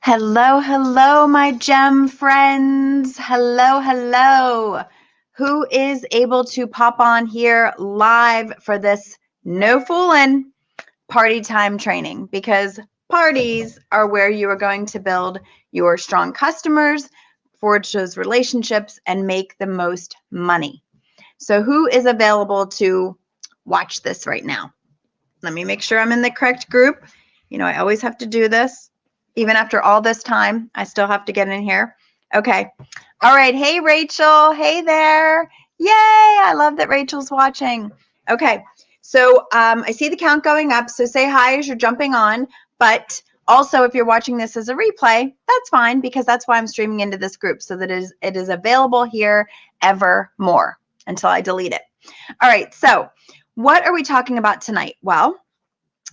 Hello, hello, my gem friends. Hello, hello. Who is able to pop on here live for this no foolin' party time training? Because parties are where you are going to build your strong customers, forge those relationships, and make the most money. So who is available to watch this right now? Let me make sure I'm in the correct group. You know, I always have to do this. Even after all this time, I still have to get in here. Okay. All right. Hey, Rachel. Hey there. Yay. I love that Rachel's watching. Okay. So I see the count going up. So say hi as you're jumping on. But also, if you're watching this as a replay, that's fine because that's why I'm streaming into this group so that it is available here evermore until I delete it. All right. So what are we talking about tonight? Well,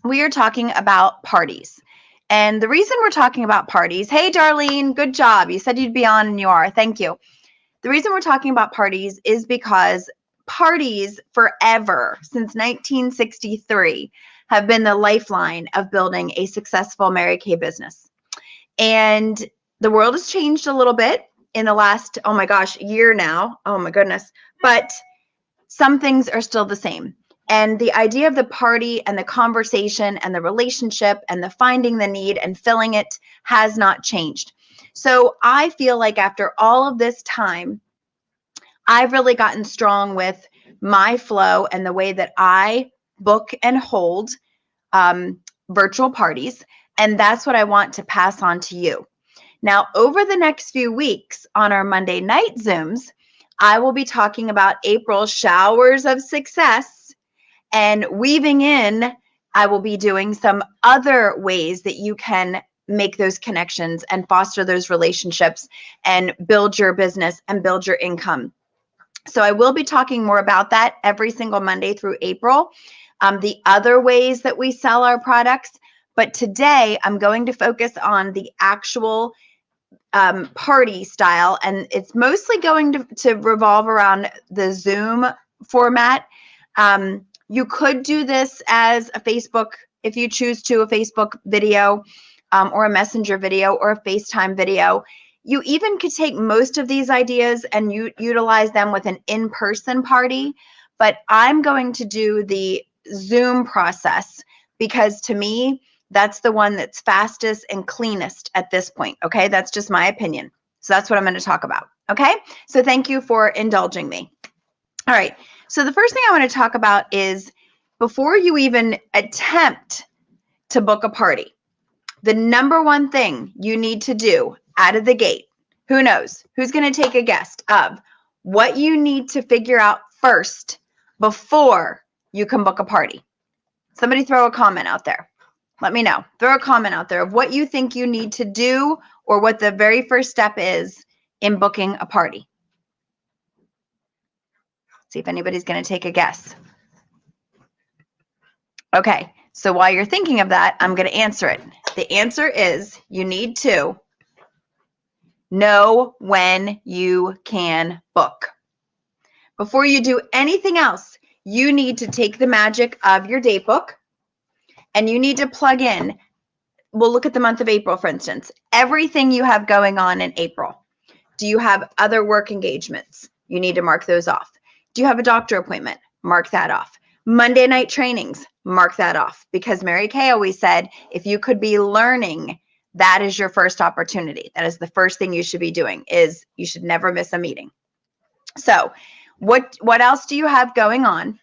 we are talking about parties. And the reason we're talking about parties, hey, Darlene, good job. You said you'd be on and you are. Thank you. The reason we're talking about parties is because parties forever, since 1963, have been the lifeline of building a successful Mary Kay business. And the world has changed a little bit in the last, oh my gosh, year now. Oh my goodness. But some things are still the same. And the idea of the party and the conversation and the relationship and the finding the need and filling it has not changed. So I feel like after all of this time, I've really gotten strong with my flow and the way that I book and hold virtual parties. And that's what I want to pass on to you. Now, over the next few weeks on our Monday night Zooms, I will be talking about April's showers of success, and weaving in, I will be doing some other ways that you can make those connections and foster those relationships and build your business and build your income. So I will be talking more about that every single Monday through April, the other ways that we sell our products. But today I'm going to focus on the actual party style, and it's mostly going to revolve around the Zoom format. You could do this as a Facebook, if you choose to, a Facebook video or a Messenger video or a FaceTime video. You even could take most of these ideas and utilize them with an in-person party, but I'm going to do the Zoom process because to me, that's the one that's fastest and cleanest at this point, okay? That's just my opinion. So that's what I'm going to talk about, okay? So thank you for indulging me. All right, so the first thing I want to talk about is before you even attempt to book a party, the number one thing you need to do out of the gate, who knows? Who's going to take a guess of what you need to figure out first before you can book a party? Somebody throw a comment out there. Let me know. Throw a comment out there of what you think you need to do or what the very first step is in booking a party. See if anybody's going to take a guess. Okay, so while you're thinking of that, I'm going to answer it. The answer is you need to know when you can book. Before you do anything else, you need to take the magic of your date book and you need to plug in. We'll look at the month of April, for instance. Everything you have going on in April. Do you have other work engagements? You need to mark those off. Do you have a doctor appointment? Mark that off. Monday night trainings, mark that off. Because Mary Kay always said, if you could be learning, that is your first opportunity. That is the first thing you should be doing, is you should never miss a meeting. So what else do you have going on?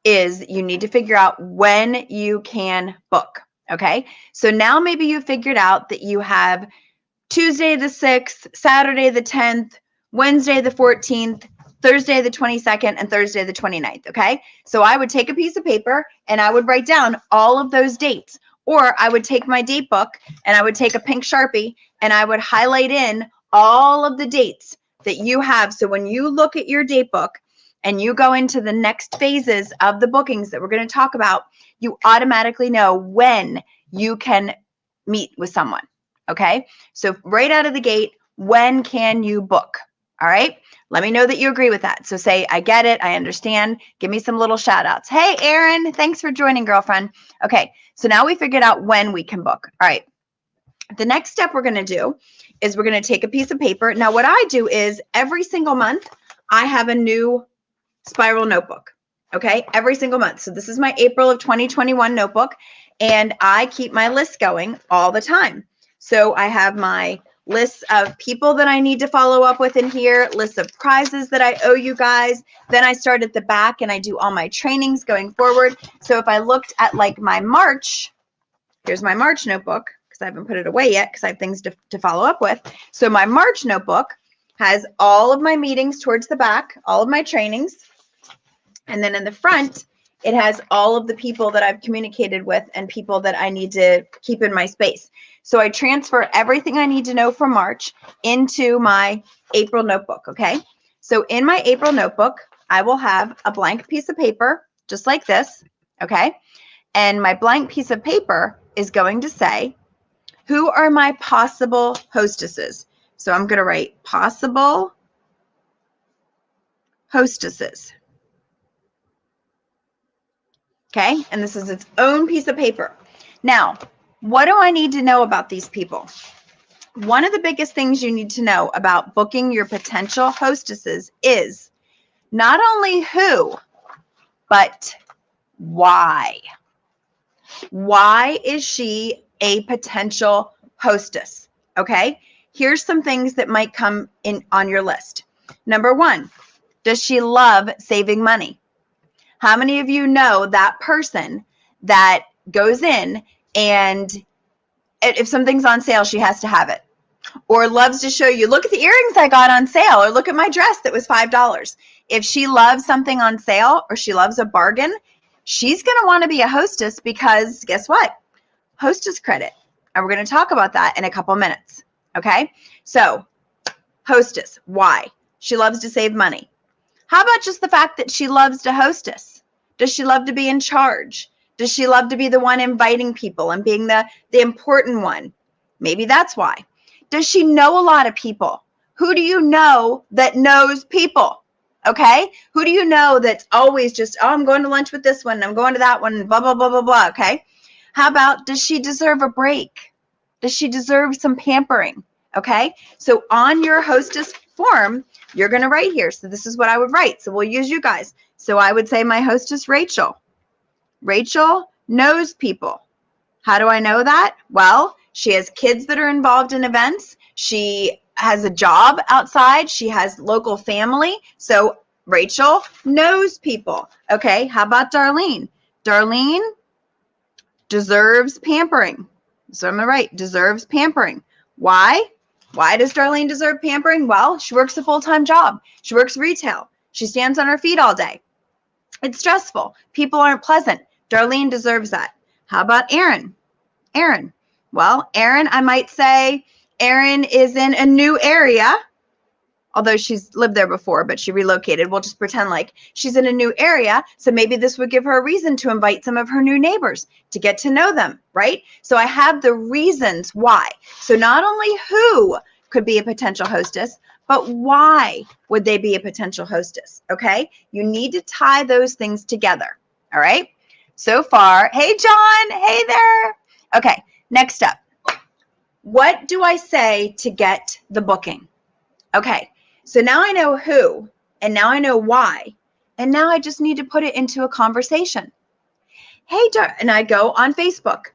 Is you need to figure out when you can book. Okay, so now maybe you figured out that you have Tuesday the 6th, Saturday the 10th, Wednesday the 14th, Thursday the 22nd, and Thursday the 29th, okay? So I would take a piece of paper and I would write down all of those dates. Or I would take my date book and I would take a pink Sharpie and I would highlight in all of the dates that you have. So when you look at your date book and you go into the next phases of the bookings that we're going to talk about, you automatically know when you can meet with someone, okay? So right out of the gate, when can you book? All right, let me know that you agree with that. So say, I get it, I understand. Give me some little shout outs. Hey, Erin, thanks for joining, girlfriend. Okay, so now we figured out when we can book. All right, The next step we're going to do is we're going to take a piece of paper. Now, what I do is every single month, I have a new spiral notebook. Okay, every single month. So this is my April of 2021 notebook, and I keep my list going all the time. So I have my lists of people that I need to follow up with in here, lists of prizes that I owe you guys. Then I start at the back and I do all my trainings going forward. So if I looked at like my March, here's my March notebook, because I haven't put it away yet because I have things to follow up with. So my March notebook has all of my meetings towards the back, all of my trainings. And then in the front, it has all of the people that I've communicated with and people that I need to keep in my space. So I transfer everything I need to know for March into my April notebook, okay? So in my April notebook, I will have a blank piece of paper, just like this, okay? And my blank piece of paper is going to say, who are my possible hostesses? So I'm going to write possible hostesses. Okay, and this is its own piece of paper. Now, what do I need to know about these people? One of the biggest things you need to know about booking your potential hostesses is not only who, but why. Why is she a potential hostess? Okay, here's some things that might come in on your list. Number one, does she love saving money? How many of you know that person that goes in and if something's on sale, she has to have it? Or loves to show you, look at the earrings I got on sale, or look at my dress that was $5. If she loves something on sale or she loves a bargain, she's going to want to be a hostess because guess what? Hostess credit. And we're going to talk about that in a couple minutes. Okay? So, hostess. Why? She loves to save money. How about just the fact that she loves to hostess? Does she love to be in charge? Does she love to be the one inviting people and being the important one? Maybe that's why. Does she know a lot of people? Who do you know that knows people? Okay? Who do you know that's always just, oh, I'm going to lunch with this one, I'm going to that one, blah, blah, blah, blah, blah, okay? How about, does she deserve a break? Does she deserve some pampering? Okay? So on your hostess form, you're going to write here. So this is what I would write. So we'll use you guys. So I would say my hostess, Rachel. Rachel knows people. How do I know that? Well, she has kids that are involved in events. She has a job outside. She has local family. So Rachel knows people. Okay, how about Darlene? Darlene deserves pampering. So I'm going to write deserves pampering. Why? Why does Darlene deserve pampering? Well, she works a full-time job. She works retail. She stands on her feet all day. It's stressful. People aren't pleasant. Darlene deserves that. How about Erin? Erin. Well, Erin, I might say Erin is in a new area, although she's lived there before, but she relocated. We'll just pretend like she's in a new area. So maybe this would give her a reason to invite some of her new neighbors to get to know them, right? So I have the reasons why. So not only who could be a potential hostess, but why would they be a potential hostess, okay? You need to tie those things together, all right? So far, hey, John, hey there. Okay, next up. What do I say to get the booking? Okay, so now I know who, and now I know why, and now I just need to put it into a conversation. Hey, and I go on Facebook,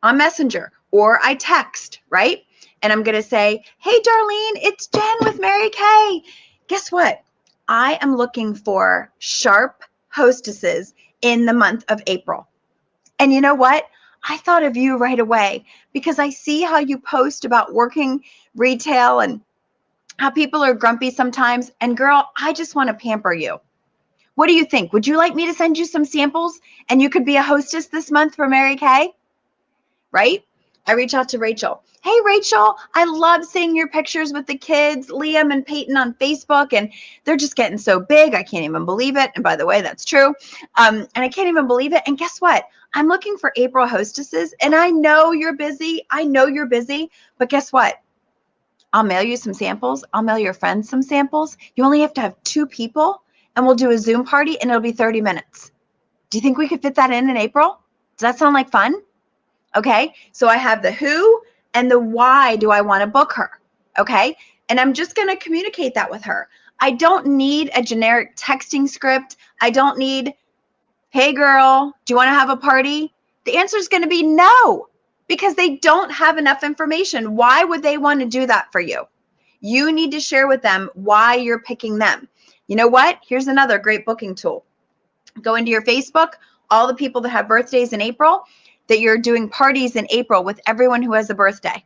on Messenger, or I text, right? And I'm going to say, hey, Darlene, it's Jen with Mary Kay. Guess what? I am looking for sharp hostesses in the month of April. And you know what? I thought of you right away because I see how you post about working retail and how people are grumpy sometimes. And girl, I just want to pamper you. What do you think? Would you like me to send you some samples and you could be a hostess this month for Mary Kay? Right? I reach out to Rachel. Hey, Rachel, I love seeing your pictures with the kids, Liam and Peyton on Facebook, and they're just getting so big. I can't even believe it. And by the way, that's true. And I can't even believe it. And guess what? I'm looking for April hostesses, and I know you're busy. But guess what? I'll mail you some samples. I'll mail your friends some samples. You only have to have 2 people, and we'll do a Zoom party, and it'll be 30 minutes. Do you think we could fit that in April? Does that sound like fun? Okay, so I have the who, and the why do I want to book her? Okay. And I'm just going to communicate that with her. I don't need a generic texting script. I don't need, hey girl, do you want to have a party? The answer is going to be no, because they don't have enough information. Why would they want to do that for you? You need to share with them why you're picking them. You know what? Here's another great booking tool. Go into your Facebook, all the people that have birthdays in April, that you're doing parties in April with everyone who has a birthday.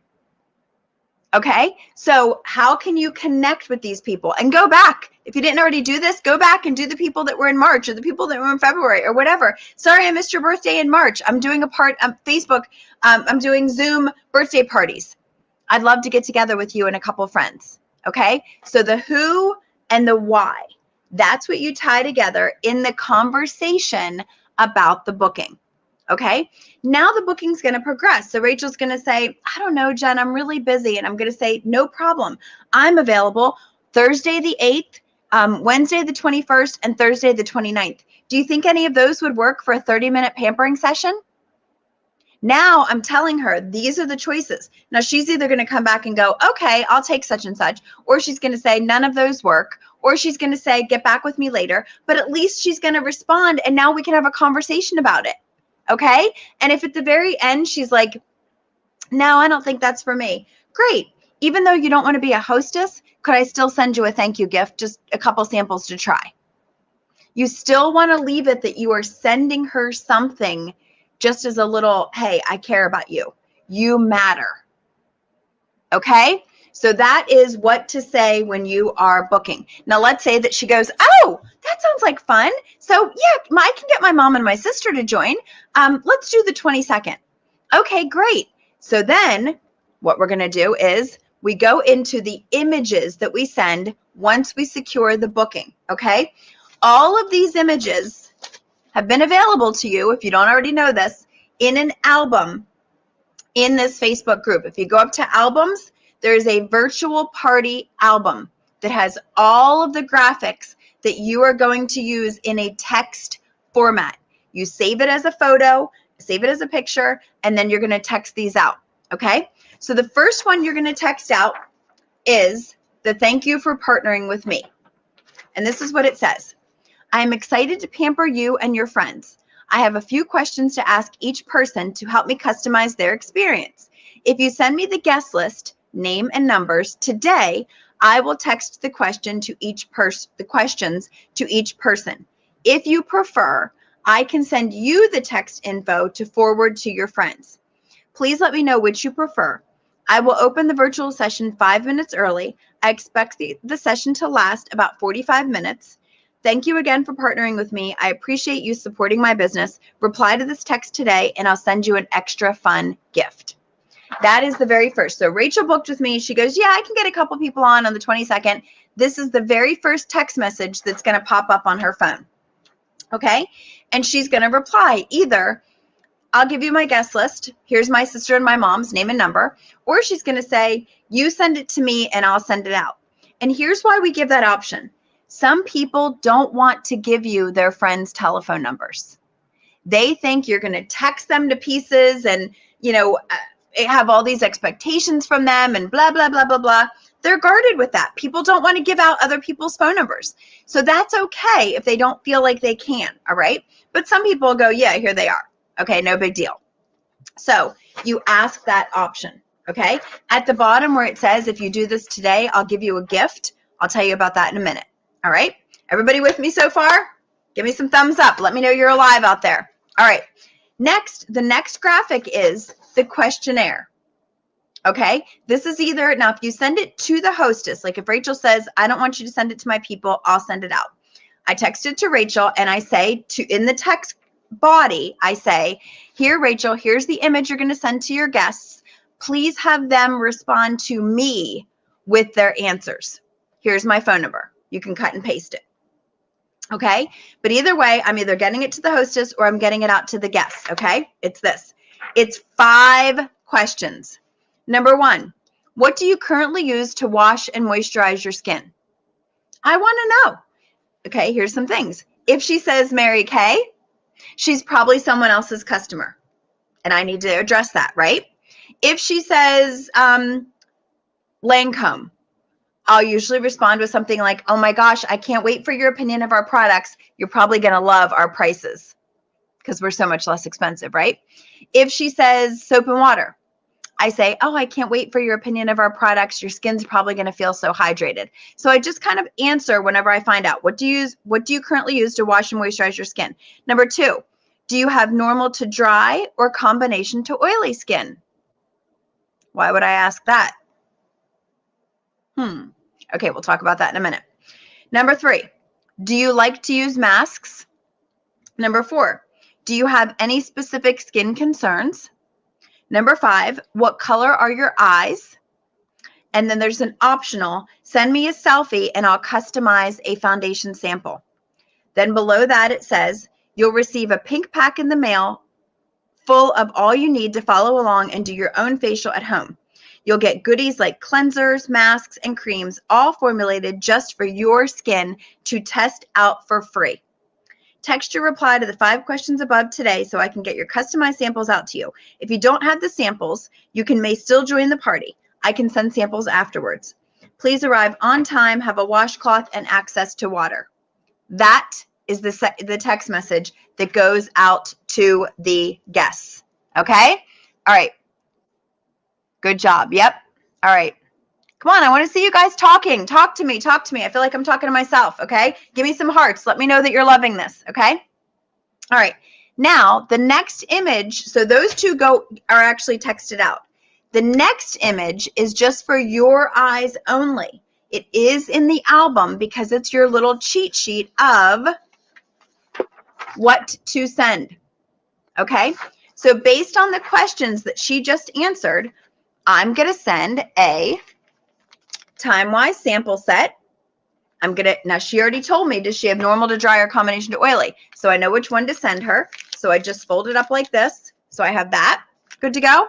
Okay, so how can you connect with these people? And go back. If you didn't already do this, go back and do the people that were in March or the people that were in February or whatever. Sorry, I missed your birthday in March. I'm doing a part on Facebook. I'm doing Zoom birthday parties. I'd love to get together with you and a couple friends. Okay, so the who and the why, that's what you tie together in the conversation about the booking. Okay, now the booking's going to progress. So Rachel's going to say, I don't know, Jen, I'm really busy. And I'm going to say, no problem. I'm available Thursday the 8th, Wednesday the 21st, and Thursday the 29th. Do you think any of those would work for a 30-minute pampering session? Now I'm telling her these are the choices. Now she's either going to come back and go, okay, I'll take such and such, or she's going to say none of those work, or she's going to say get back with me later. But at least she's going to respond, and now we can have a conversation about it. Okay. And if at the very end, she's like, no, I don't think that's for me. Great. Even though you don't want to be a hostess, could I still send you a thank you gift? Just a couple samples to try. You still want to leave it that you are sending her something just as a little, hey, I care about you. You matter. Okay. So that is what to say when you are booking. Now, let's say that she goes, oh, that sounds like fun. So yeah, I can get my mom and my sister to join. Let's do the 22nd. Okay, great. So then what we're going to do is we go into the images that we send once we secure the booking. Okay. All of these images have been available to you, if you don't already know this, in an album in this Facebook group. If you go up to albums, there's a virtual party album that has all of the graphics that you are going to use in a text format. You save it as a photo, save it as a picture, and then you're going to text these out. Okay? So the first one you're going to text out is the thank you for partnering with me. And this is what it says. I am excited to pamper you and your friends. I have a few questions to ask each person to help me customize their experience. If you send me the guest list, name and numbers today, I will text the questions to each person. If you prefer, I can send you the text info to forward to your friends. Please let me know which you prefer. I will open the virtual session 5 minutes early. I expect the session to last about 45 minutes. Thank you again for partnering with me. I appreciate you supporting my business. Reply to this text today and I'll send you an extra fun gift. That is the very first. So Rachel booked with me. She goes, yeah, I can get a couple people on the 22nd. This is the very first text message that's going to pop up on her phone. Okay. And she's going to reply either, I'll give you my guest list. Here's my sister and my mom's name and number. Or she's going to say, you send it to me and I'll send it out. And here's why we give that option. Some people don't want to give you their friends' telephone numbers. They think you're going to text them to pieces and, have all these expectations from them and blah, blah, blah, blah, blah. They're guarded with that. People don't want to give out other people's phone numbers. So that's okay if they don't feel like they can, all right? But some people go, yeah, here they are. Okay, no big deal. So you ask that option, okay? At the bottom where it says, if you do this today, I'll give you a gift. I'll tell you about that in a minute, all right? Everybody with me so far? Give me some thumbs up. Let me know you're alive out there. All right. Next, the next graphic is the questionnaire. Okay, this is either, now if you send it to the hostess, like if Rachel says, I don't want you to send it to my people, I'll send it out. I text it to Rachel and I say in the text body, I say, here, Rachel, here's the image you're going to send to your guests. Please have them respond to me with their answers. Here's my phone number. You can cut and paste it. Okay, but either way, I'm either getting it to the hostess or I'm getting it out to the guests. Okay, it's this. It's 5 questions. Number 1, what do you currently use to wash and moisturize your skin? I want to know. Okay, here's some things. If she says Mary Kay, she's probably someone else's customer. And I need to address that, right? If she says Lancome, I'll usually respond with something like, oh my gosh, I can't wait for your opinion of our products. You're probably going to love our prices because we're so much less expensive, right? If she says soap and water, I say, oh, I can't wait for your opinion of our products. Your skin's probably going to feel so hydrated. So I just kind of answer whenever I find out, what do you currently use to wash and moisturize your skin? Number 2, do you have normal to dry or combination to oily skin? Why would I ask that? Okay, we'll talk about that in a minute. Number 3, do you like to use masks? Number 4, do you have any specific skin concerns? Number 5, what color are your eyes? And then there's an optional, send me a selfie and I'll customize a foundation sample. Then below that it says, you'll receive a pink pack in the mail full of all you need to follow along and do your own facial at home. You'll get goodies like cleansers, masks, and creams, all formulated just for your skin to test out for free. Text your reply to the 5 questions above today so I can get your customized samples out to you. If you don't have the samples, you may still join the party. I can send samples afterwards. Please arrive on time, have a washcloth, and access to water. That is the text message that goes out to the guests. Okay? All right. Good job. Yep. All right. Come on, I want to see you guys talking. Talk to me. Talk to me. I feel like I'm talking to myself, okay? Give me some hearts. Let me know that you're loving this, okay? All right. Now, the next image, so those 2 are actually texted out. The next image is just for your eyes only. It is in the album because it's your little cheat sheet of what to send, okay? So based on the questions that she just answered, I'm going to send a time-wise sample set. Now she already told me, does she have normal to dry or combination to oily? So I know which one to send her. So I just fold it up like this. So I have that good to go.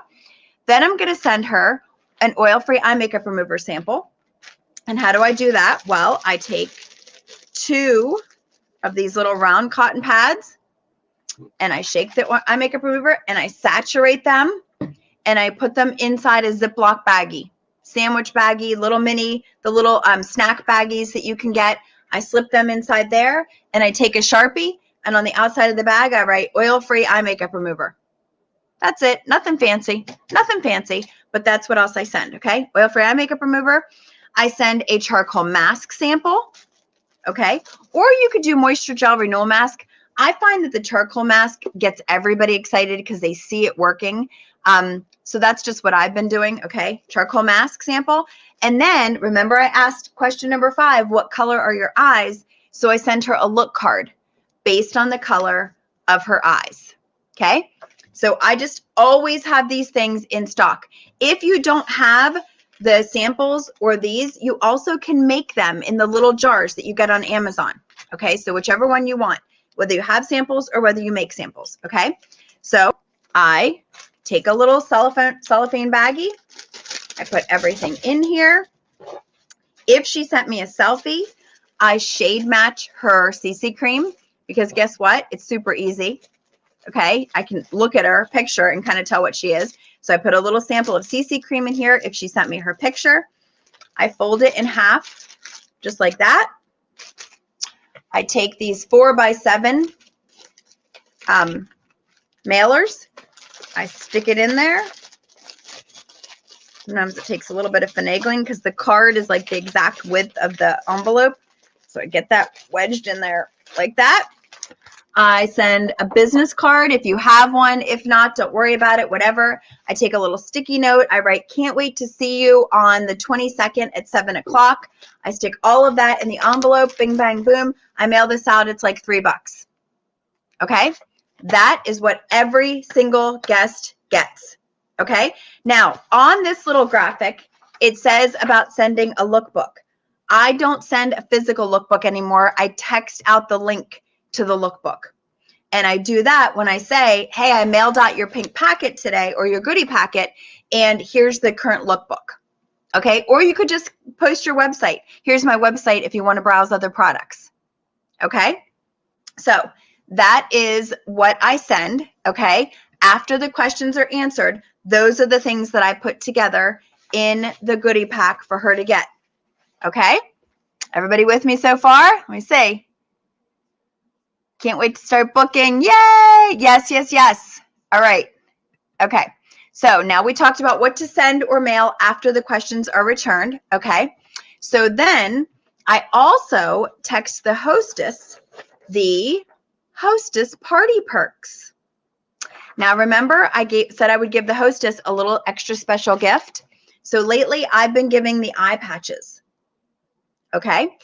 Then I'm going to send her an oil-free eye makeup remover sample. And how do I do that? Well, I take 2 of these little round cotton pads and I shake the eye makeup remover and I saturate them and I put them inside a Ziploc baggie. Sandwich baggie, little mini, the little snack baggies that you can get. I slip them inside there and I take a Sharpie and on the outside of the bag, I write oil-free eye makeup remover. That's it. Nothing fancy. Nothing fancy, but that's what else I send, okay? Oil-free eye makeup remover. I send a charcoal mask sample, okay? Or you could do moisture gel renewal mask. I find that the charcoal mask gets everybody excited because they see it working. So that's just what I've been doing, okay? Charcoal mask sample. And then, remember I asked question number 5, what color are your eyes? So I sent her a look card based on the color of her eyes, okay? So I just always have these things in stock. If you don't have the samples or these, you also can make them in the little jars that you get on Amazon, okay? So whichever one you want, whether you have samples or whether you make samples, okay? So I take a little cellophane baggie. I put everything in here. If she sent me a selfie, I shade match her CC cream because guess what? It's super easy. Okay, I can look at her picture and kind of tell what she is. So I put a little sample of CC cream in here if she sent me her picture. I fold it in half just like that. I take these 4x7 mailers. I stick it in there. Sometimes it takes a little bit of finagling because the card is like the exact width of the envelope. So I get that wedged in there like that. I send a business card if you have one. If not, don't worry about it, whatever. I take a little sticky note. I write, can't wait to see you on the 22nd at 7 o'clock. I stick all of that in the envelope. Bing, bang, boom. I mail this out. It's like $3. Okay? That is what every single guest gets. Okay? Now, on this little graphic, it says about sending a lookbook. I don't send a physical lookbook anymore. I text out the link to the lookbook. And I do that when I say, hey, I mailed out your pink packet today or your goodie packet, and here's the current lookbook. Okay? Or you could just post your website. Here's my website if you want to browse other products. Okay? So that is what I send. Okay? After the questions are answered, Those are the things that I put together in the goodie pack for her to get. Okay? Everybody with me so far? Let me see. Can't wait to start booking. Yay! Yes, yes, yes. All right. Okay. So now we talked about what to send or mail after the questions are returned. Okay. So then I also text the hostess the hostess party perks. Now remember, I said I would give the hostess a little extra special gift. So lately I've been giving the eye patches. Okay.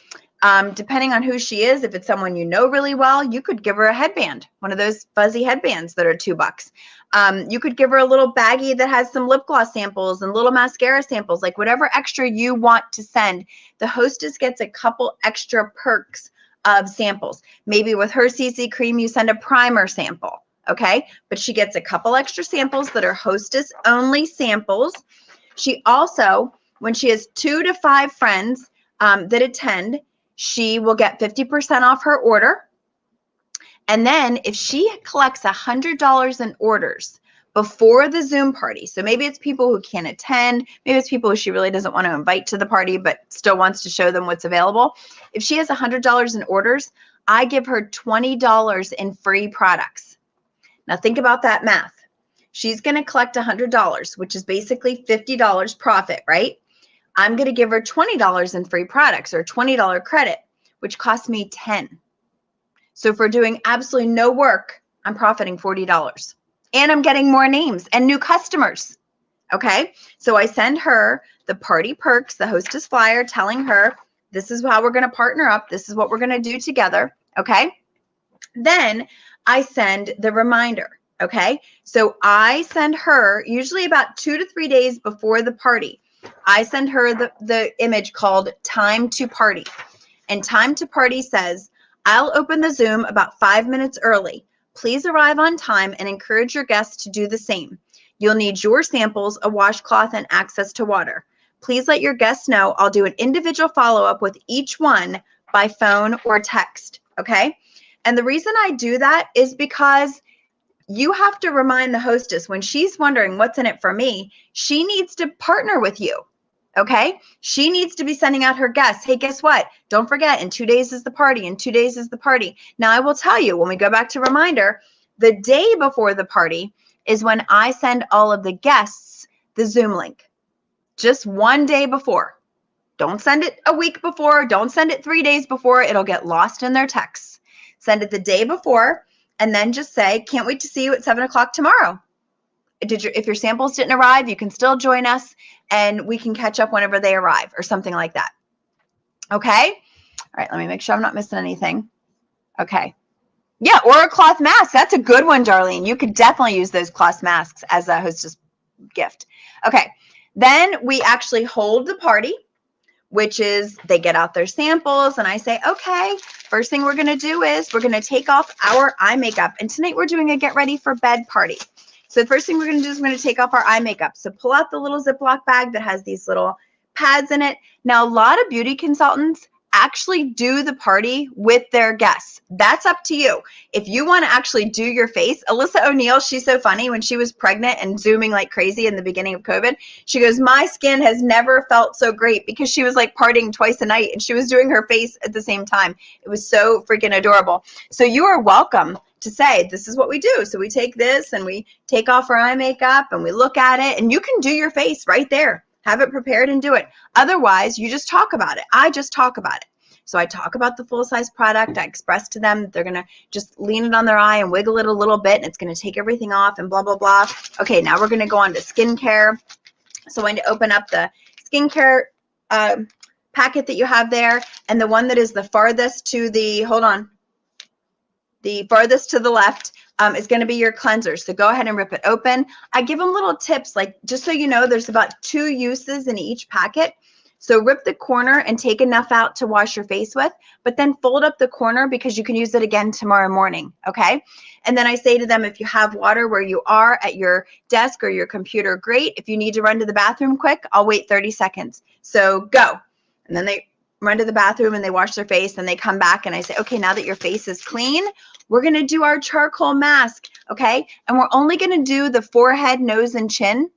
Depending on who she is, if it's someone you know really well, you could give her a headband, one of those fuzzy headbands that are $2. You could give her a little baggie that has some lip gloss samples and little mascara samples, like whatever extra you want to send. The hostess gets a couple extra perks of samples. Maybe with her CC cream, you send a primer sample, okay? But she gets a couple extra samples that are hostess only samples. She also, when she has 2 to 5 friends that attend, she will get 50% off her order. And then if she collects $100 in orders before the Zoom party, so maybe it's people who can't attend, maybe it's people who she really doesn't want to invite to the party but still wants to show them what's available. If she has $100 in orders, I give her $20 in free products. Now think about that math. She's going to collect $100, which is basically $50 profit, right? I'm going to give her $20 in free products or $20 credit, which costs me $10. So for doing absolutely no work, I'm profiting $40. And I'm getting more names and new customers. Okay? So I send her the party perks, the hostess flyer, telling her this is how we're going to partner up. This is what we're going to do together. Okay? Then I send the reminder. Okay? So I send her usually about 2 to 3 days before the party. I send her the image called Time to Party. And Time to Party says, I'll open the Zoom about 5 minutes early. Please arrive on time and encourage your guests to do the same. You'll need your samples, a washcloth, and access to water. Please let your guests know I'll do an individual follow-up with each one by phone or text, okay? And the reason I do that is because you have to remind the hostess when she's wondering what's in it for me, she needs to partner with you. Okay? She needs to be sending out her guests. Hey, guess what? Don't forget, in 2 days is the party. In 2 days is the party. Now, I will tell you, when we go back to reminder, the day before the party is when I send all of the guests the Zoom link. Just 1 day before. Don't send it a week before. Don't send it 3 days before. It'll get lost in their texts. Send it the day before, and then just say, can't wait to see you at 7 o'clock tomorrow. If your samples didn't arrive, you can still join us and we can catch up whenever they arrive or something like that. Okay? All right, let me make sure I'm not missing anything. Okay. Yeah, or a cloth mask. That's a good one, Darlene. You could definitely use those cloth masks as a hostess gift. Okay. Then we actually hold the party, which is they get out their samples and I say, okay, first thing we're going to do is we're going to take off our eye makeup. And tonight we're doing a get ready for bed party. So the first thing we're going to do is we're going to take off our eye makeup. So pull out the little Ziploc bag that has these little pads in it. Now, a lot of beauty consultants actually do the party with their guests. That's up to you. If you want to actually do your face, Alyssa O'Neill, she's so funny. When she was pregnant and Zooming like crazy in the beginning of COVID, she goes, my skin has never felt so great because she was like partying twice a night and she was doing her face at the same time. It was so freaking adorable. So you are welcome to say, this is what we do. So we take this and we take off our eye makeup and we look at it and you can do your face right there. Have it prepared and do it. Otherwise, you just talk about it. I just talk about it. So I talk about the full-size product. I express to them that they're going to just lean it on their eye and wiggle it a little bit and it's going to take everything off and blah, blah, blah. Okay, now we're going to go on to skincare. So I'm going to open up the skincare packet that you have there and the one that is the farthest to the, hold on, the farthest to the left is going to be your cleanser. So go ahead and rip it open. I give them little tips, like just so you know, there's about 2 uses in each packet. So rip the corner and take enough out to wash your face with, but then fold up the corner because you can use it again tomorrow morning, okay? And then I say to them, if you have water where you are at your desk or your computer, great. If you need to run to the bathroom quick, I'll wait 30 seconds. So go. And then they run to the bathroom and they wash their face, and they come back and I say, okay, now that your face is clean, we're going to do our charcoal mask, okay? And we're only going to do the forehead, nose, and chin.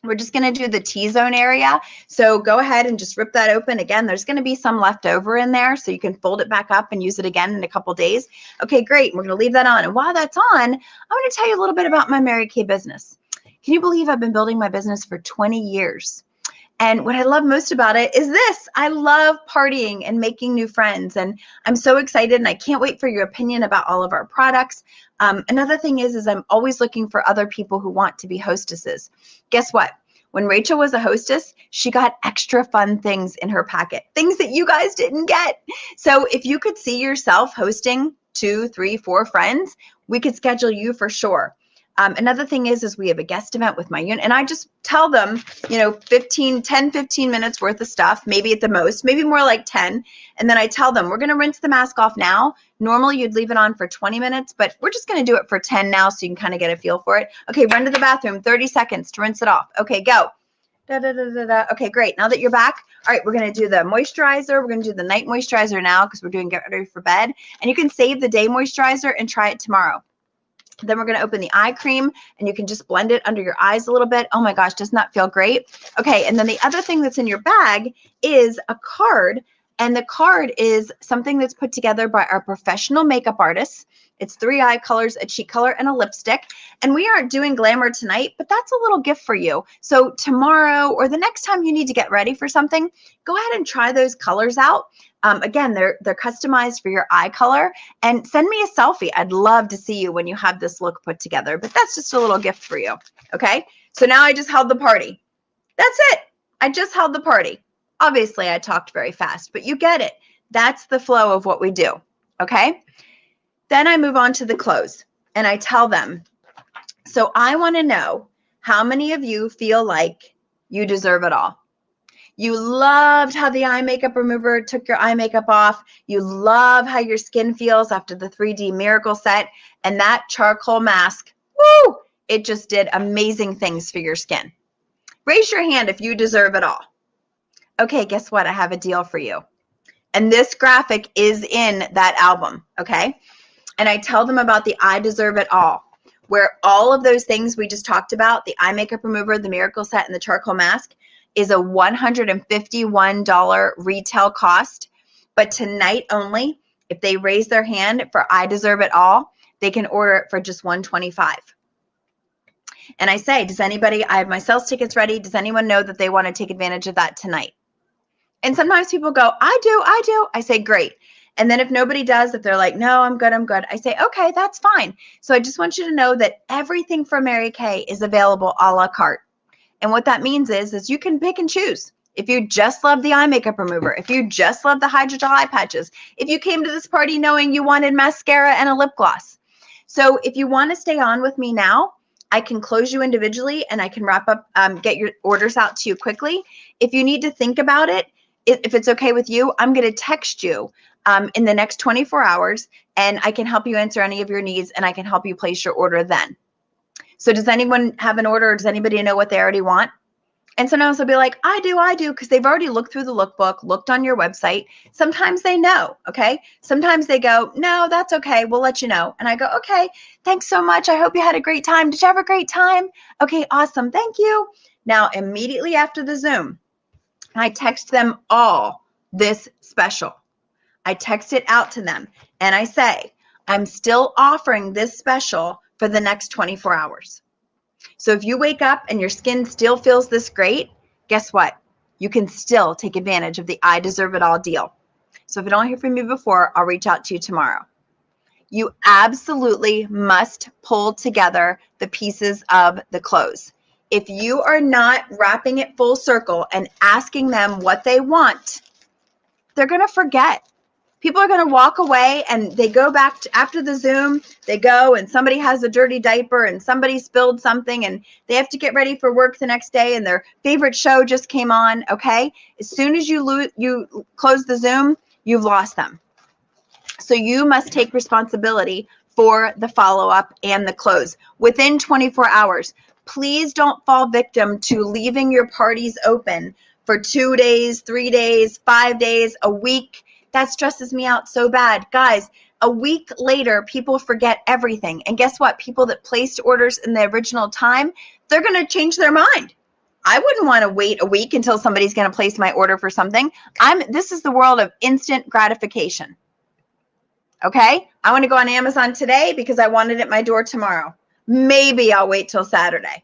We're just going to do the T-zone area. So go ahead and just rip that open. Again, there's going to be some left over in there, so you can fold it back up and use it again in a couple days. Okay, great. We're going to leave that on. And while that's on, I'm going to tell you a little bit about my Mary Kay business. Can you believe I've been building my business for 20 years? And what I love most about it is this. I love partying and making new friends. And I'm so excited, and I can't wait for your opinion about all of our products. Another thing is I'm always looking for other people who want to be hostesses. Guess what? When Rachel was a hostess, she got extra fun things in her packet, things that you guys didn't get. So if you could see yourself hosting 2, 3, 4 friends, we could schedule you for sure. Another thing is we have a guest event with my unit, and I just tell them, 10, 15 minutes worth of stuff, maybe at the most, maybe more like 10. And then I tell them, we're going to rinse the mask off now. Normally you'd leave it on for 20 minutes, but we're just going to do it for 10 now so you can kind of get a feel for it. Okay, run to the bathroom, 30 seconds to rinse it off. Okay, go. Da, da, da, da, da. Okay, great. Now that you're back, all right, we're going to do the moisturizer. We're going to do the night moisturizer now because we're doing get ready for bed. And you can save the day moisturizer and try it tomorrow. Then we're going to open the eye cream, and you can just blend it under your eyes a little bit. Oh my gosh, doesn't that feel great? Okay, and then the other thing that's in your bag is a card, and the card is something that's put together by our professional makeup artists. It's 3 eye colors, a cheek color, and a lipstick. And we aren't doing glamour tonight, but that's a little gift for you. So tomorrow or the next time you need to get ready for something, go ahead and try those colors out. Again, they're customized for your eye color, and send me a selfie. I'd love to see you when you have this look put together, but that's just a little gift for you. Okay. So now I just held the party. That's it. I just held the party. Obviously I talked very fast, but you get it. That's the flow of what we do. Okay. Then I move on to the close, and I tell them, so I want to know how many of you feel like you deserve it all. You loved how the eye makeup remover took your eye makeup off. You love how your skin feels after the 3D Miracle set. And that charcoal mask, woo, it just did amazing things for your skin. Raise your hand if you deserve it all. Okay, guess what? I have a deal for you. And this graphic is in that album, okay? And I tell them about the I Deserve It All, where all of those things we just talked about, the eye makeup remover, the Miracle set, and the charcoal mask, is a $151 retail cost. But tonight only, if they raise their hand for I Deserve It All, they can order it for just $125. And I say, does anybody, I have my sales tickets ready. Does anyone know that they want to take advantage of that tonight? And sometimes people go, I do. I say, great. And then if nobody does, if they're like, no, I'm good, I say, okay, that's fine. So I just want you to know that everything from Mary Kay is available a la carte. And what that means is you can pick and choose. If you just love the eye makeup remover, if you just love the hydrogel eye patches, if you came to this party knowing you wanted mascara and a lip gloss. So if you want to stay on with me now, I can close you individually and I can wrap up, get your orders out to you quickly. If you need to think about it, if it's okay with you, I'm going to text you in the next 24 hours, and I can help you answer any of your needs, and I can help you place your order then. So does anyone have an order, or does anybody know what they already want? And sometimes they'll be like, I do, because they've already looked through the lookbook, looked on your website. Sometimes they know, okay? Sometimes they go, no, that's okay, we'll let you know. And I go, okay, thanks so much. I hope you had a great time. Did you have a great time? Okay, awesome, thank you. Now, immediately after the Zoom, I text them all this special. I text it out to them, and I say, I'm still offering this special for the next 24 hours. So if you wake up and your skin still feels this great, guess what? You can still take advantage of the I Deserve It All deal. So if I don't hear from you before, I'll reach out to you tomorrow. You absolutely must pull together the pieces of the clothes. If you are not wrapping it full circle and asking them what they want, they're going to forget. People are going to walk away, and they go back to, after the Zoom, they go and somebody has a dirty diaper and somebody spilled something and they have to get ready for work the next day and their favorite show just came on, okay? As soon as you close the Zoom, you've lost them. So you must take responsibility for the follow-up and the close within 24 hours. Please don't fall victim to leaving your parties open for 2 days, 3 days, 5 days, a week. That stresses me out so bad. Guys, a week later, people forget everything. And guess what? People that placed orders in the original time, they're going to change their mind. I wouldn't want to wait a week until somebody's going to place my order for something. This is the world of instant gratification. Okay? I want to go on Amazon today because I want it at my door tomorrow. Maybe I'll wait till Saturday.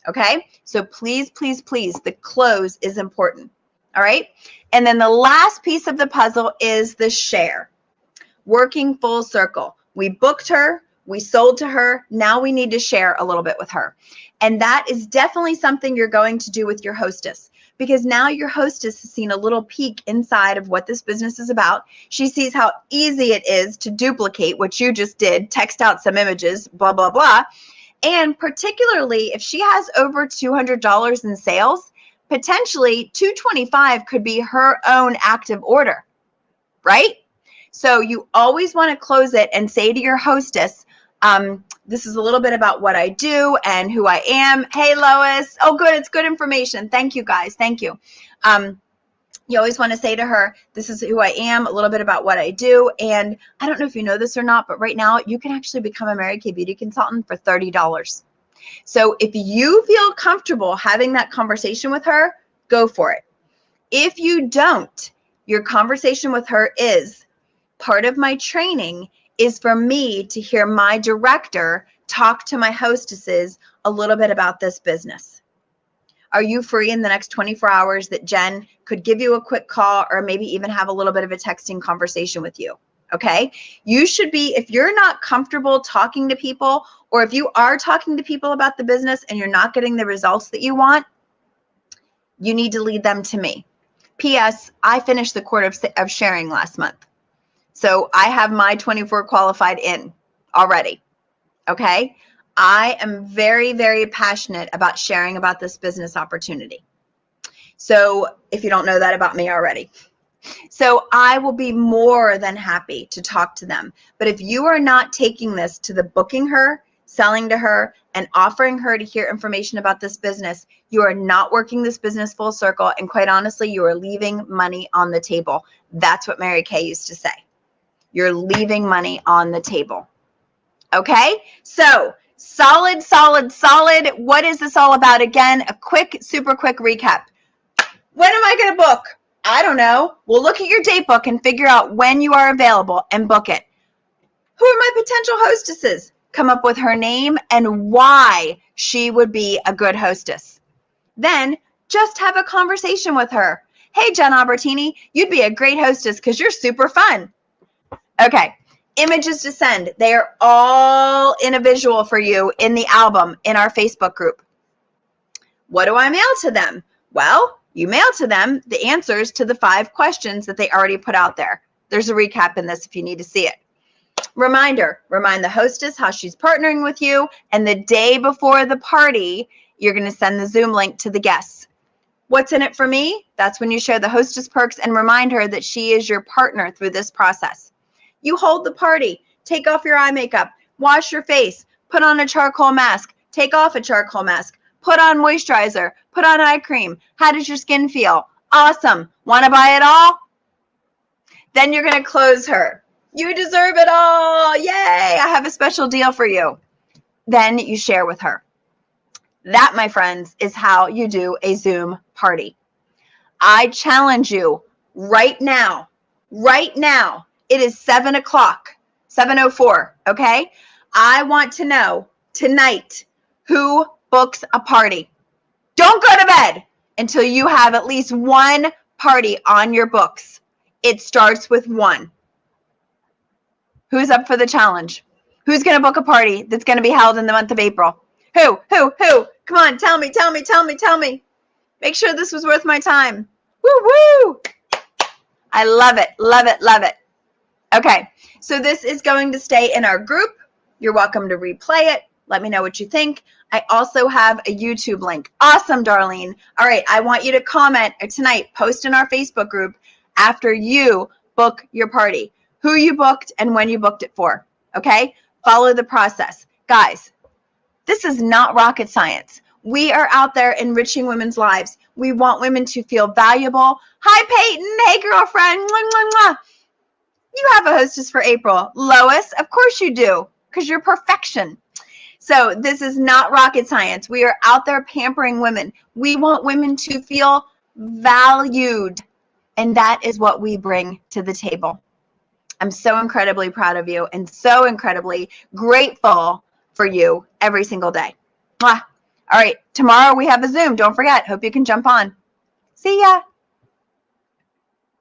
Okay? So please, please, please, the close is important. All right? And then the last piece of the puzzle is the share. Working full circle. We booked her. We sold to her. Now we need to share a little bit with her. And that is definitely something you're going to do with your hostess, because now your hostess has seen a little peek inside of what this business is about. She sees how easy it is to duplicate what you just did, text out some images, blah, blah, blah. And particularly if she has over $200 in sales, potentially $225 could be her own active order, right? So you always want to close it and say to your hostess, this is a little bit about what I do and who I am. Hey, Lois. Oh, good. It's good information. Thank you, guys. Thank you. You always want to say to her, this is who I am, a little bit about what I do. And I don't know if you know this or not, but right now you can actually become a Mary Kay Beauty consultant for $30. So if you feel comfortable having that conversation with her, go for it. If you don't, your conversation with her is, part of my training is for me to hear my director talk to my hostesses a little bit about this business. Are you free in the next 24 hours that Jen could give you a quick call or maybe even have a little bit of a texting conversation with you? Okay. You should be, if you're not comfortable talking to people, or if you are talking to people about the business and you're not getting the results that you want, you need to lead them to me. P.S. I finished the Court of Sharing last month. So I have my 24 qualified in already. Okay. I am very, very passionate about sharing about this business opportunity. So if you don't know that about me already. So I will be more than happy to talk to them. But if you are not taking this to the booking her, selling to her, and offering her to hear information about this business, you are not working this business full circle. And quite honestly, you are leaving money on the table. That's what Mary Kay used to say. You're leaving money on the table. Okay? So solid, solid, solid. What is this all about? Again, a quick, super quick recap. When am I going to book? I don't know. Well, look at your date book and figure out when you are available and book it. Who are my potential hostesses? Come up with her name and why she would be a good hostess. Then just have a conversation with her. Hey, Jen Albertini, you'd be a great hostess because you're super fun. Okay, images to send. They are all in a visual for you in the album in our Facebook group. What do I mail to them? Well, you mail to them the answers to the 5 questions that they already put out there. There's a recap in this if you need to see it. Reminder, remind the hostess how she's partnering with you, and the day before the party, you're going to send the Zoom link to the guests. What's in it for me? That's when you share the hostess perks and remind her that she is your partner through this process. You hold the party, take off your eye makeup, wash your face, put on a charcoal mask, take off a charcoal mask, put on moisturizer, put on eye cream. How does your skin feel? Awesome. Want to buy it all? Then you're going to close her. You deserve it all. Yay. I have a special deal for you. Then you share with her. That, my friends, is how you do a Zoom party. I challenge you right now. It is 7 o'clock, 7:04, okay? I want to know tonight who books a party. Don't go to bed until you have at least one party on your books. It starts with 1. Who's up for the challenge? Who's going to book a party that's going to be held in the month of April? Who? Come on, tell me. Make sure this was worth my time. Woo! I love it. Okay, so this is going to stay in our group. You're welcome to replay it. Let me know what you think. I also have a YouTube link. Awesome, Darlene. All right, I want you to comment tonight, post in our Facebook group after you book your party, who you booked and when you booked it for, okay? Follow the process. Guys, this is not rocket science. We are out there enriching women's lives. We want women to feel valuable. Hi, Peyton. Hey, girlfriend. Mwah, mwah, mwah. You have a hostess for April. Lois, of course you do, because you're perfection. So this is not rocket science. We are out there pampering women. We want women to feel valued, and that is what we bring to the table. I'm so incredibly proud of you and so incredibly grateful for you every single day. Mwah. All right, tomorrow we have a Zoom. Don't forget. Hope you can jump on. See ya.